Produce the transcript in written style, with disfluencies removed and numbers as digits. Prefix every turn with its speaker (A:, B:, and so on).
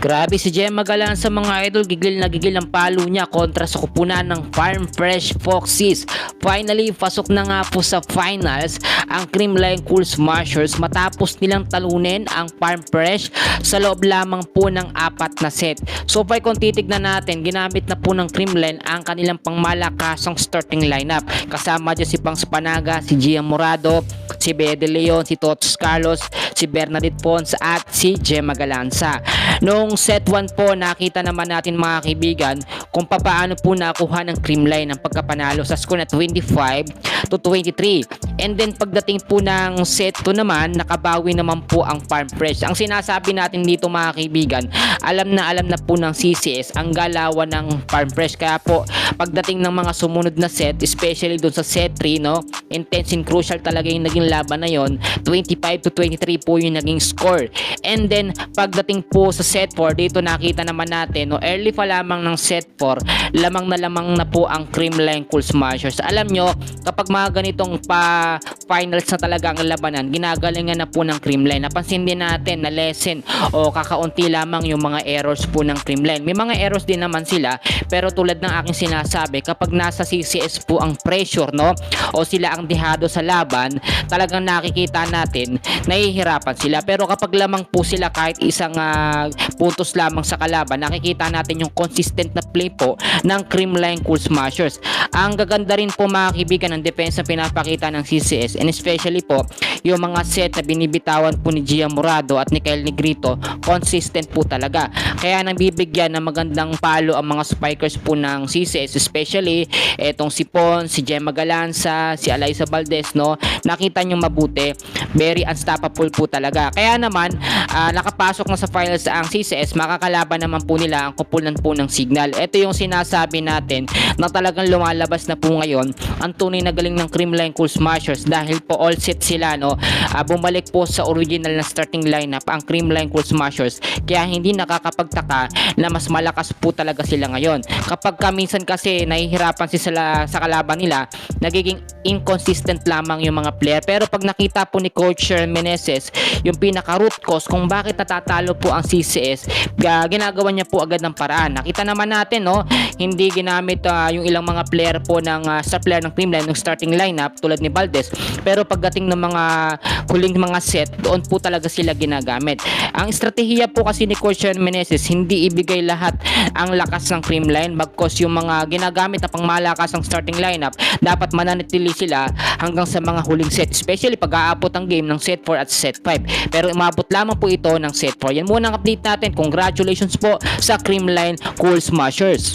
A: Grabe si Gemma Galan sa mga idol, gigil na gigil ang palo niya kontra sa kupunan ng Farm Fresh Foxes. Finally, pasok na nga po sa finals ang Creamline Cool Smashers matapos nilang talunin ang Farm Fresh sa loob lamang po ng 4 na set. So far kung titignan natin, ginamit na po ng Creamline ang kanilang pangmalakasang starting lineup. Kasama dyan si Pang Spanaga, si Gian Morado, si Bede Leon, si Totos Carlos, si Bernadette Pons at si Gemma Galanza. Noong set 1 po, nakita naman natin mga kaibigan kung paano po nakuha ng Creamline ang pagkapanalo sa score na 25-23. And then pagdating po ng set 2 naman, nakabawi naman po ang Farm Fresh. Ang sinasabi natin dito mga kaibigan, alam na po ng CCS ang galawan ng Farm Fresh. Kaya po pagdating ng mga sumunod na set, especially doon sa set 3, no, intense and crucial talaga yung naging laban na yon. 25-23 po yung naging score. And then pagdating po sa set 4, dito nakita naman natin, no, early pa lamang ng set 4, lamang na po ang Creamline Cool Smashers. Alam nyo, kapag mga ganitong finals na talaga ang labanan, ginagalingan na po ng Creamline. Napansin din natin na lesson o kakaunti lamang yung mga errors po ng Creamline. May mga errors din naman sila, pero tulad ng aking sinasabi, kapag nasa CCS po ang pressure, no, o sila ang dihado sa laban, talagang nakikita natin nahihirapan sila. Pero kapag lamang po sila kahit isang puntos lamang sa kalaban, nakikita natin yung consistent na play po ng Creamline Cool Smashers. Ang gaganda rin po mga kaibigan ng defense na pinapakita ng CCS, and especially po yung mga set na binibitawan po ni Gian Morado at ni Kyle Negrito, consistent po talaga. Kaya nang bibigyan ng magandang palo ang mga spikers po ng CCS, especially etong si Pon, si Gemma Galanza, si Alyssa Valdez, no, nakita nyo mabuti, very unstoppable po talaga. Kaya naman nakapasok na sa finals ang CCS, makakalaban naman po nila ang kupunan po ng Signal. Ito yung sinasabi natin na talagang lumalabas na po ngayon ang tunay na galing ng Creamline Cool Smashers, dahil po all set sila, no, bumalik po sa original na starting lineup ang Creamline Cool Smashers. Kaya hindi nakakapagtaka na mas malakas po talaga sila ngayon. Kapag minsan kasi nahihirapan sila sa kalaban nila, nagiging inconsistent lamang yung mga player. Pero pag nakita po ni Coach Meneses yung pinaka root cause kung bakit natatalo po ang CCS, ginagawa niya po agad ng paraan. Nakita naman natin, no, hindi ginamit yung ilang mga player po ng star player ng Creamline ng starting lineup tulad ni Valdez, pero pagdating ng mga huling mga set, doon po talaga sila ginagamit. Ang estratehiya po kasi ni Coach Meneses, hindi ibigay lahat ang lakas ng Creamline, bagkos yung mga ginagamit na pangmalakas ng starting lineup, dapat mananatili sila hanggang sa mga huling set, especially pag aabot ang game ng set 4 at set 5. Pero umabot lamang po ito ng set 4. Yan muna ang update natin. Congratulations po sa Creamline Cool Smashers.